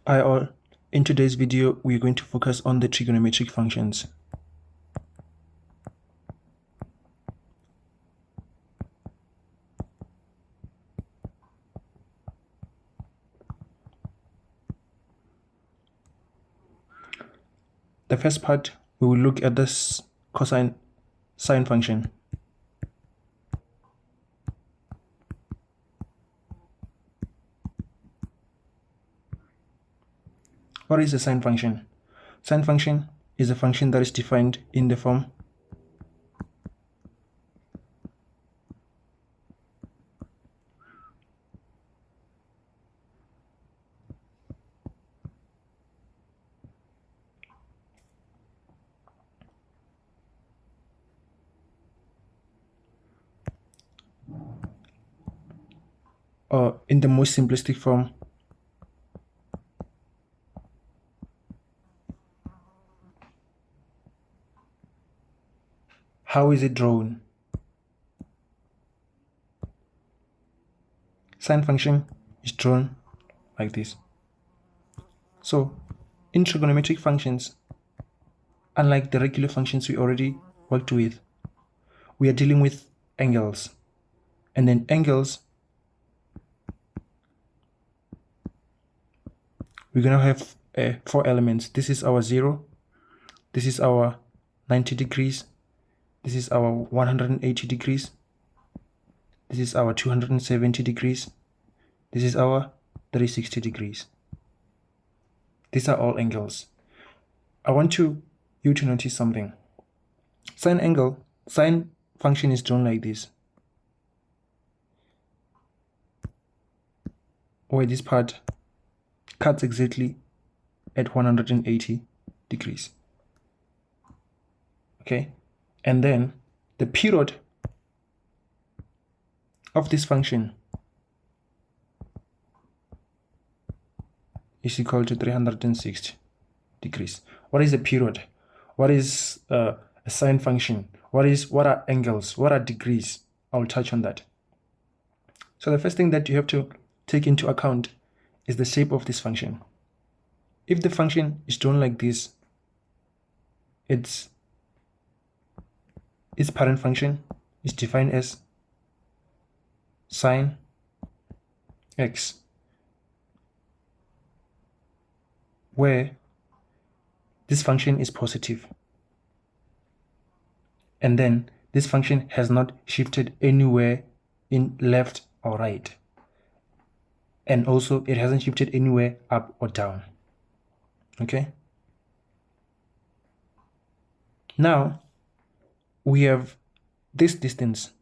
Hi all, in today's video we're going to focus on the trigonometric functions. The first part, we will look at this cosine sine function. What is a sine function? Sine function is a function that is defined in the form or in the most simplistic form, how is it drawn? Sine function is drawn like this. So in trigonometric functions, unlike the regular functions we already worked with, we are dealing with angles, and then angles, we're going to have 4 elements. This is our 0, this is our 90 degrees, this is our 180 degrees, this is our 270 degrees, this is our 360 degrees. These are all angles. I want you to notice something. Sine function is drawn like this, where this part cuts exactly at 180 degrees. Okay, and then the period of this function is equal to 360 degrees. What is a period? What is a sine function? What are angles? What are degrees? I'll touch on that. So the first thing that you have to take into account is the shape of this function. If the function is drawn like this, its parent function is defined as sine x, where this function is positive, and then this function has not shifted anywhere in left or right, and also it hasn't shifted anywhere up or down. Okay, now we have this distance.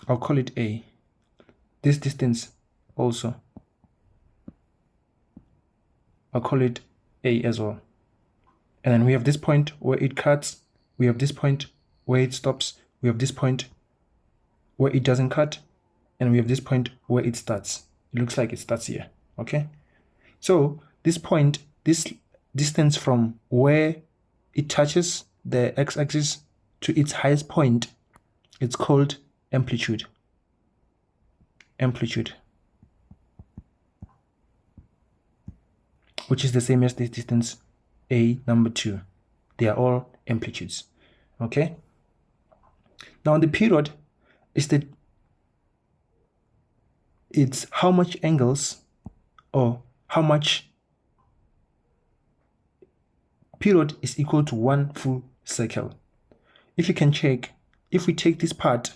I'll call it A. This distance also, I'll call it A as well. And then we have this point where it cuts, we have this point where it stops, we have this point where it doesn't cut, and we have this point where it starts. It looks like it starts here. Okay, so this point, this distance from where it touches the x-axis to its highest point, it's called amplitude. Which is the same as this distance A number 2. They are all amplitudes. Okay, now the period is it's how much angles, or how much period is equal to one full circle. If you can check, if we take this part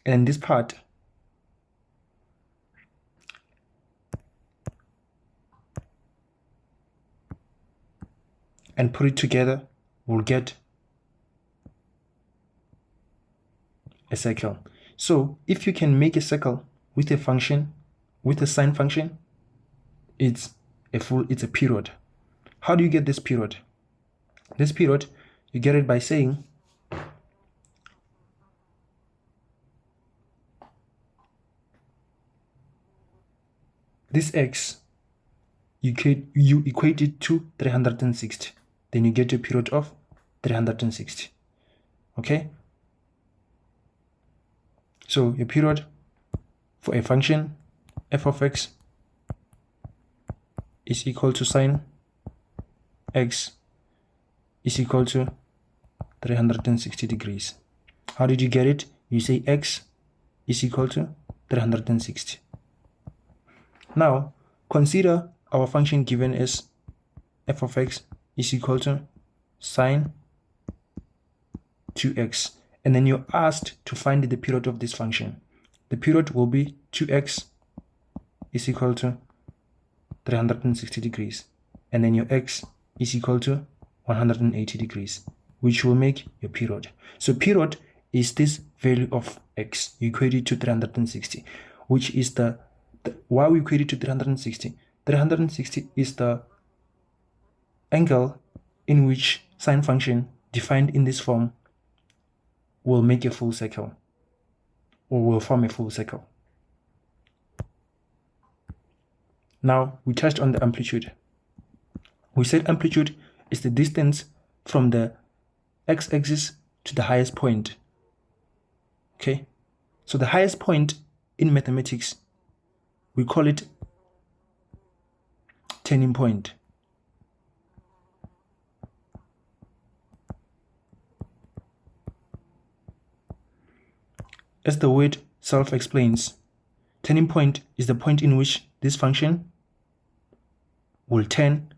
and this part, and put it together, we'll get a circle. So if you can make a circle with a function, with a sine function, it's a period. How do you get this period? This period, you get it by saying this x, you equate it to 360. Then you get a period of 360. Okay, So your period for a function f of x is equal to sine x is equal to 360 degrees. How did you get it? You say x is equal to 360. Now, consider our function given as f of x is equal to sine 2x. And then you're asked to find the period of this function. The period will be 2x is equal to 360 degrees. And then your x is equal to 180 degrees, which will make your period. So period is this value of x. You equate it to 360, which is why we equate it to 360. 360 is the angle in which sine function defined in this form will make a full circle, or will form a full circle. Now we touched on the amplitude. We said amplitude is the distance from the x-axis to the highest point. Okay, so the highest point in mathematics, we call it turning point. As the word self-explains, turning point is the point in which this function will turn.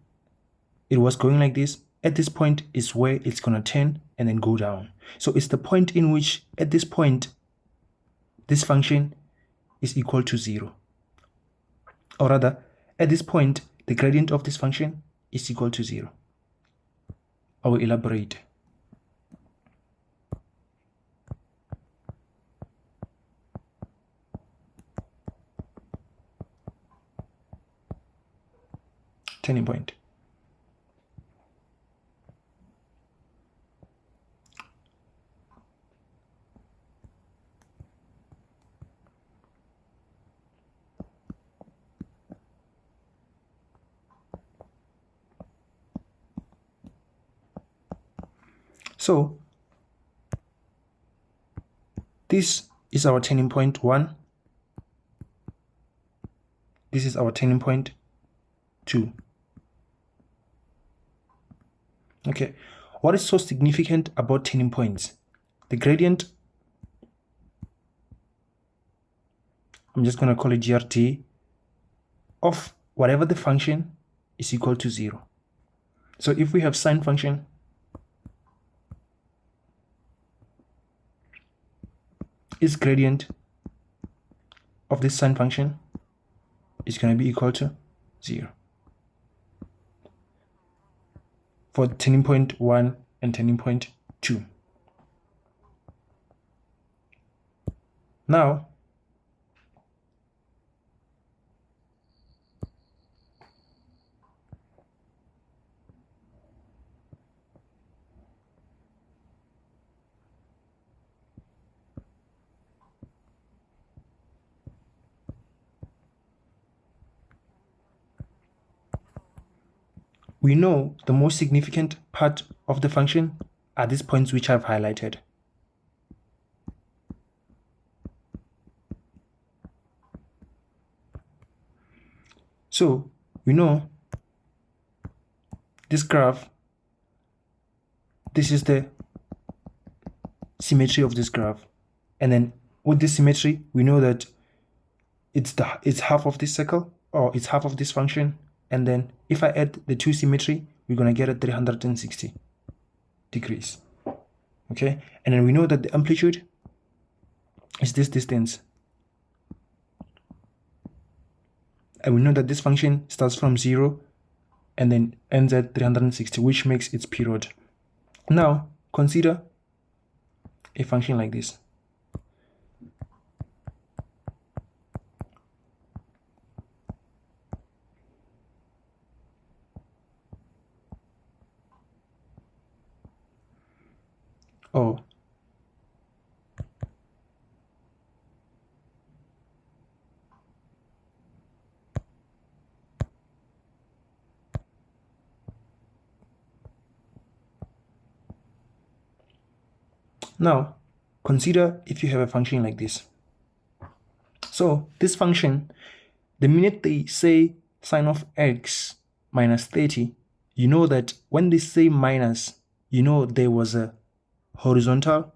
It was going like this. At this point is where it's going to turn and then go down. So it's the point in which, at this point, this function is equal to 0. Or rather, at this point, the gradient of this function is equal to 0. I will elaborate. Turning point. So this is our turning point 1. This is our turning point 2. Okay, what is so significant about turning points? The gradient, I'm just going to call it GRT, of whatever the function is equal to 0. So if we have sine function, its gradient of this sine function is going to be equal to 0 for turning point 1 and turning point 2. Now, we know the most significant part of the function are these points which I've highlighted. So we know this graph, this is the symmetry of this graph. And then with this symmetry, we know that it's half of this circle, or it's half of this function. And then if I add the two symmetry, we're going to get a 360 degrees. Okay, and then we know that the amplitude is this distance. And we know that this function starts from 0 and then ends at 360, which makes its period. Now, consider a function like this. Oh, now consider if you have a function like this. So this function, the minute they say sine of x minus 30, you know that when they say minus, you know there was a horizontal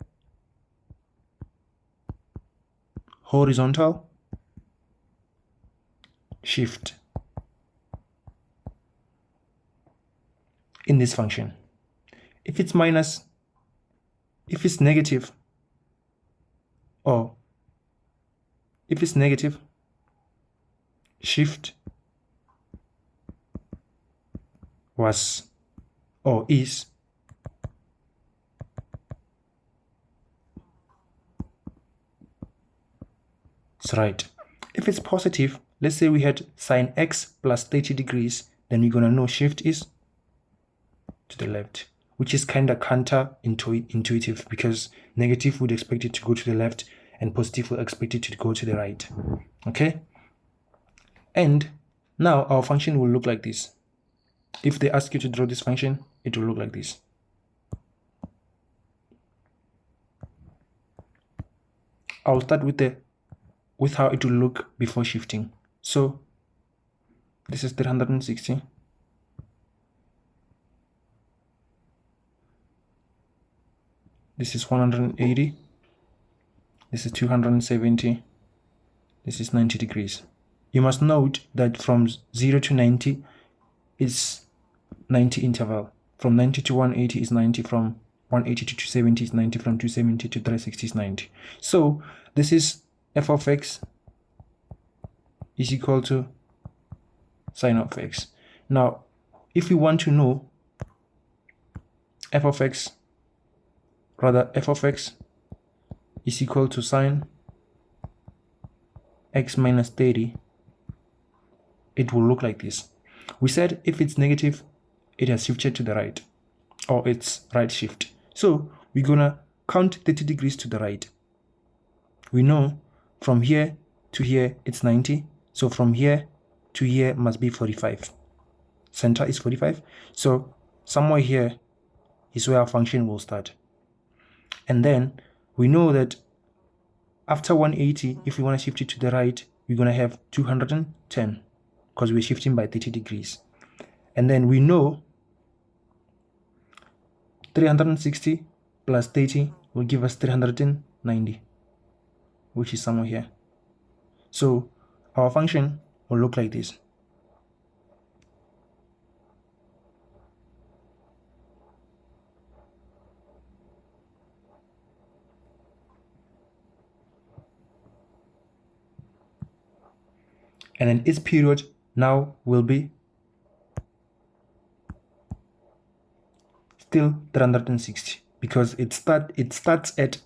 shift in this function. If it's minus, if it's negative, or if it's negative, shift was or is right. If it's positive, let's say we had sine x plus 30 degrees, then we're going to know shift is to the left, which is kind of counterintuitive because negative would expect it to go to the left and positive would expect it to go to the right. Okay? And now our function will look like this. If they ask you to draw this function, it will look like this. I'll start with how it will look before shifting. So this is 360. This is 180. This is 270. This is 90 degrees. You must note that from 0 to 90 is 90 interval. From 90 to 180 is 90. From 180 to 270 is 90. From 270 to 360 is 90. So this is f of x is equal to sine of x. Now, if we want to know f of x is equal to sine x minus 30, it will look like this. We said if it's negative, it has shifted to the right, or it's right shift. So we're gonna count 30 degrees to the right. We know from here to here it's 90, so from here to here must be 45. Center is 45, so somewhere here is where our function will start. And then we know that after 180, if we want to shift it to the right, we're going to have 210 because we're shifting by 30 degrees. And then we know 360 plus 30 will give us 390, which is somewhere here. So our function will look like this. And then its period now will be still 360 because it starts at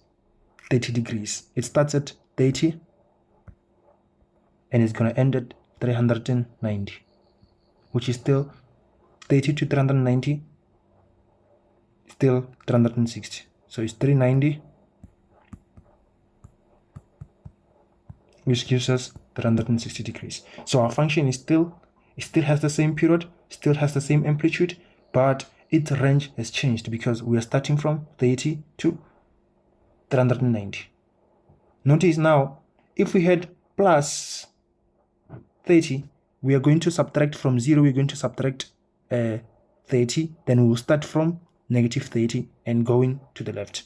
30 degrees. It starts at 30 and it's going to end at 390, which is still 30 to 390, still 360. So it's 390, which gives us 360 degrees. So our function is still has the same period, still has the same amplitude, but its range has changed because we are starting from 30 to 390. Notice now, if we had plus 30, we are going to subtract from 0, we're going to subtract 30, then we'll start from negative 30 and going to the left.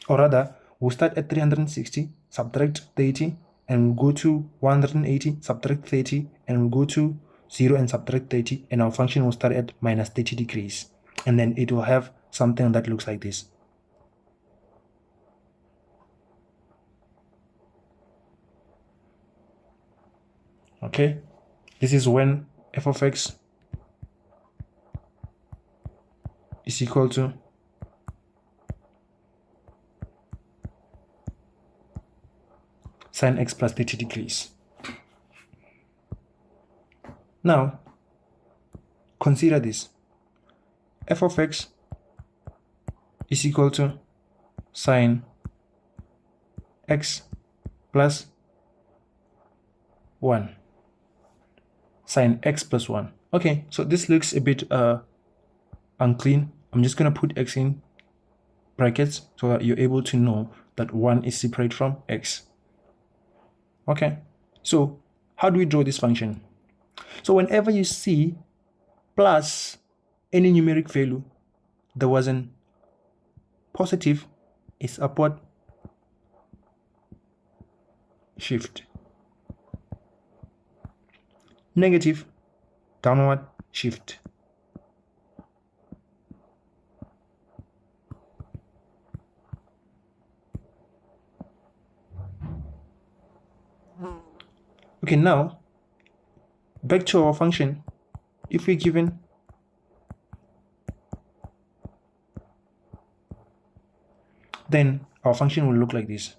Or rather, we'll start at 360, subtract 30, and we'll go to 180, subtract 30, and we'll go to 0 and subtract 30, and our function will start at minus 30 degrees. And then it will have something that looks like this. Okay, this is when f of x is equal to sine x plus 30 degrees. Now, consider this. F of x is equal to sine x plus 1. Sine x plus 1. Okay, so this looks a bit unclean. I'm just going to put x in brackets so that you're able to know that 1 is separate from x. Okay, so how do we draw this function? So whenever you see plus any numeric value that wasn't positive, is upward shift, negative downward shift. Okay, now back to our function. If we're given then our function will look like this.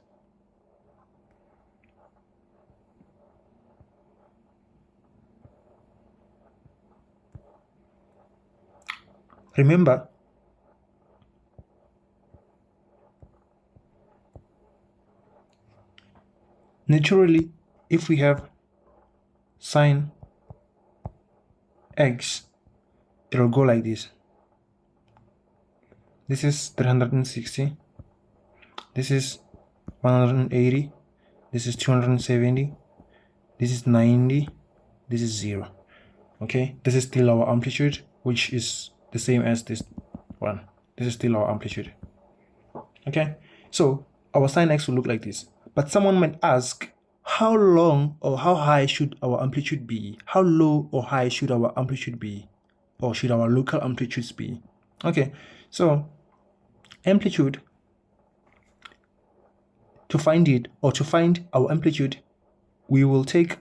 Remember, naturally, if we have sine x, it will go like this. This is 360. This is 180. This is 270. This is 90. This is 0. Okay, this is still our amplitude, which is the same as this one. This is still our amplitude. Okay, so our sine x will look like this. But someone might ask, how long or how high should our amplitude be? How low or high should our amplitude be? Or should our local amplitudes be? Okay, so amplitude, to find it, or to find our amplitude, we will take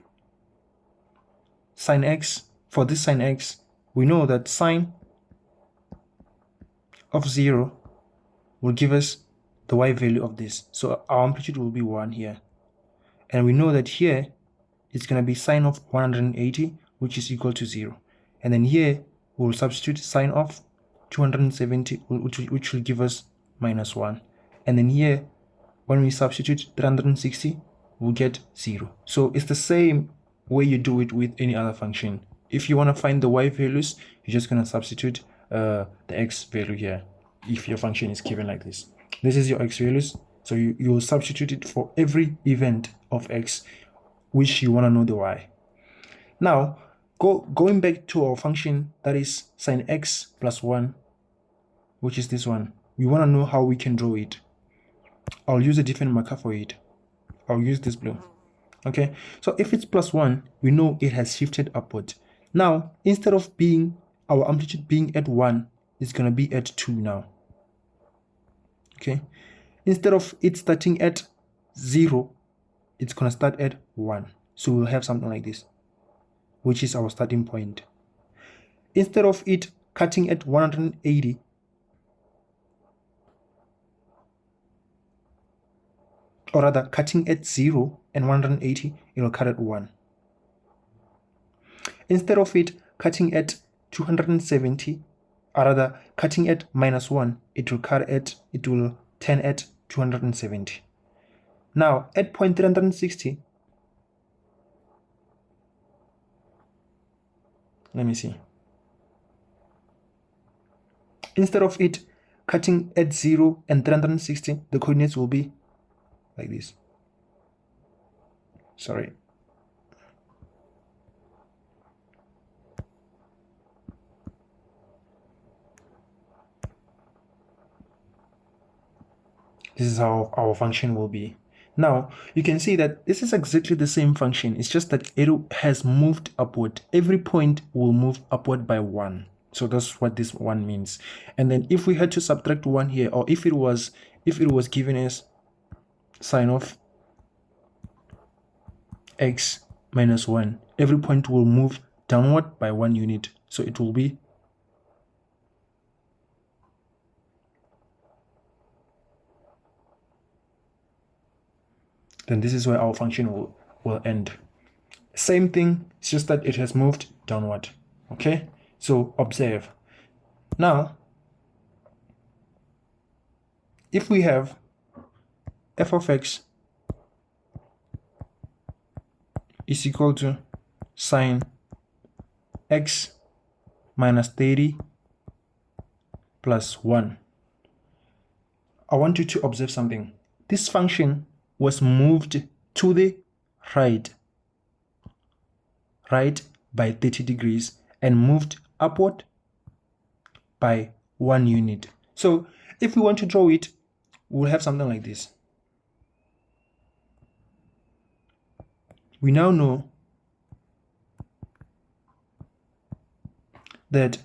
sine x. For this sine x, we know that sine of 0 will give us the y value of this. So our amplitude will be 1 here. And we know that here it's going to be sine of 180, which is equal to 0. And then here we'll substitute sine of 270, which will give us minus 1. And then here, when we substitute 360, we'll get 0. So it's the same way you do it with any other function. If you want to find the y values, you're just going to substitute the x value here, if your function is given like this. This is your x values. So you will substitute it for every event of x, which you want to know the y. Now, going back to our function that is sine x plus 1, which is this one. We want to know how we can draw it. I'll use a different marker for it. I'll use this blue. Okay, so if it's plus 1, we know it has shifted upward. Now, instead of being our amplitude being at 1, it's going to be at 2 now. Okay, instead of it starting at 0, it's going to start at 1. So we'll have something like this, which is our starting point. Instead of it cutting at 180, or rather cutting at 0 and 180, it will cut at 1. Instead of it cutting at 270, or rather cutting at minus 1, it will turn at 270. Now at point 360, let me see. Instead of it cutting at 0 and 360, the coordinates will be like this. Sorry. This is how our function will be. Now, you can see that this is exactly the same function. It's just that it has moved upward. Every point will move upward by 1. So that's what this 1 means. And then if we had to subtract 1 here, or if it was given as sine of x minus 1, every point will move downward by 1 unit. So it will be then this is where our function will end. Same thing, it's just that it has moved downward. Okay, so observe. Now, if we have f of x is equal to sine x minus 30 plus 1, I want you to observe something. This function was moved to the right by 30 degrees and moved upward by 1 unit. So if we want to draw it, we'll have something like this. We now know that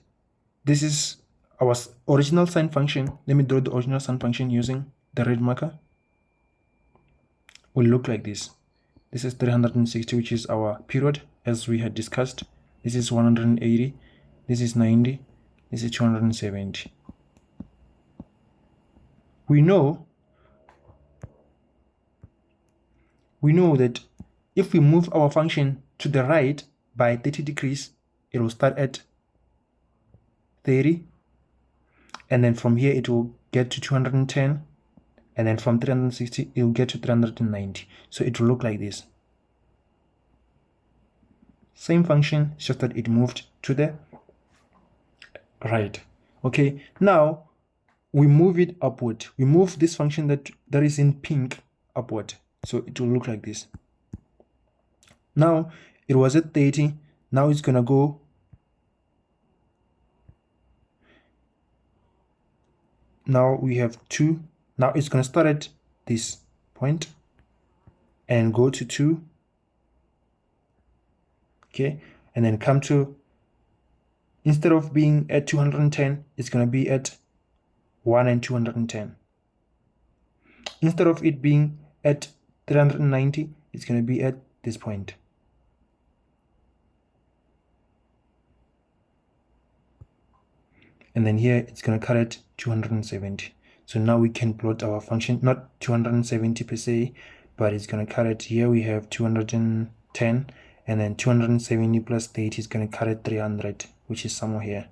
this is our original sine function. Let me draw the original sine function using the red marker. Will look like this. This is 360, which is our period, as we had discussed. This is 180. This is 90. This is 270. We know that if we move our function to the right by 30 degrees, it will start at 30, and then from here it will get to 210, and then from 360 it will get to 390. So it will look like this. Same function, it's just that it moved to the right. Okay, now we move it upward. We move this function that is in pink upward, so it will look like this. Now it was at 30, now it's gonna go now we have 2. Now it's going to start at this point and go to 2, okay, and then come to, instead of being at 210, it's going to be at 1 and 210. Instead of it being at 390, it's going to be at this point. And then here it's going to cut at 270. So now we can plot our function, not 270 per se, but it's going to cut it. Here we have 210, and then 270 plus 30 is going to cut at 300, which is somewhere here.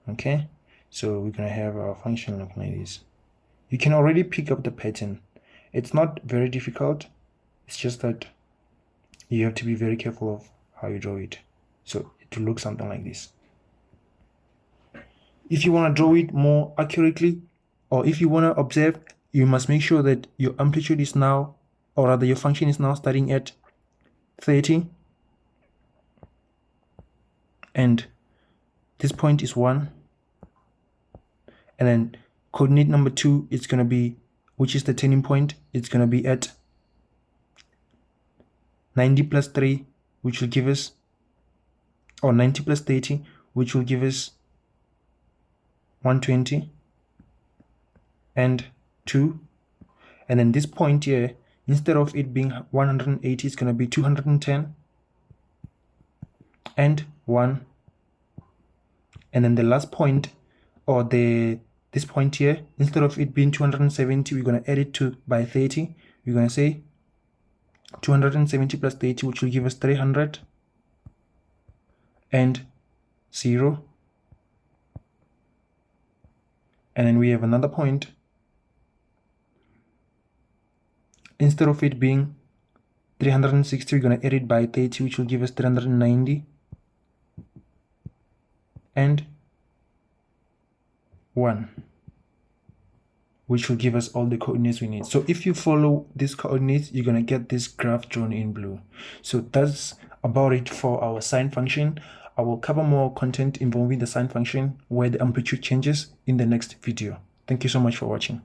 Okay, so we're going to have our function looking like this. You can already pick up the pattern. It's not very difficult. It's just that you have to be very careful of how you draw it. So it will look something like this. If you want to draw it more accurately, or if you want to observe, you must make sure that your amplitude is now, or rather your function is now starting at 30, and this point is 1, and then coordinate number 2 is going to be, which is the turning point, it's going to be at 90 plus 3, which will give us, or 90 plus 30, which will give us 120 and 2, and then this point here, instead of it being 180, it's going to be 210 and 1, and then the last point, or this point here, instead of it being 270, we're going to add it to by 30. We're going to say 270 plus 30, which will give us 300 and 0. And then we have another point. Instead of it being 360, we're going to add it by 30, which will give us 390 and 1, which will give us all the coordinates we need. So if you follow these coordinates, you're going to get this graph drawn in blue. So that's about it for our sine function. I will cover more content involving the sine function where the amplitude changes in the next video. Thank you so much for watching.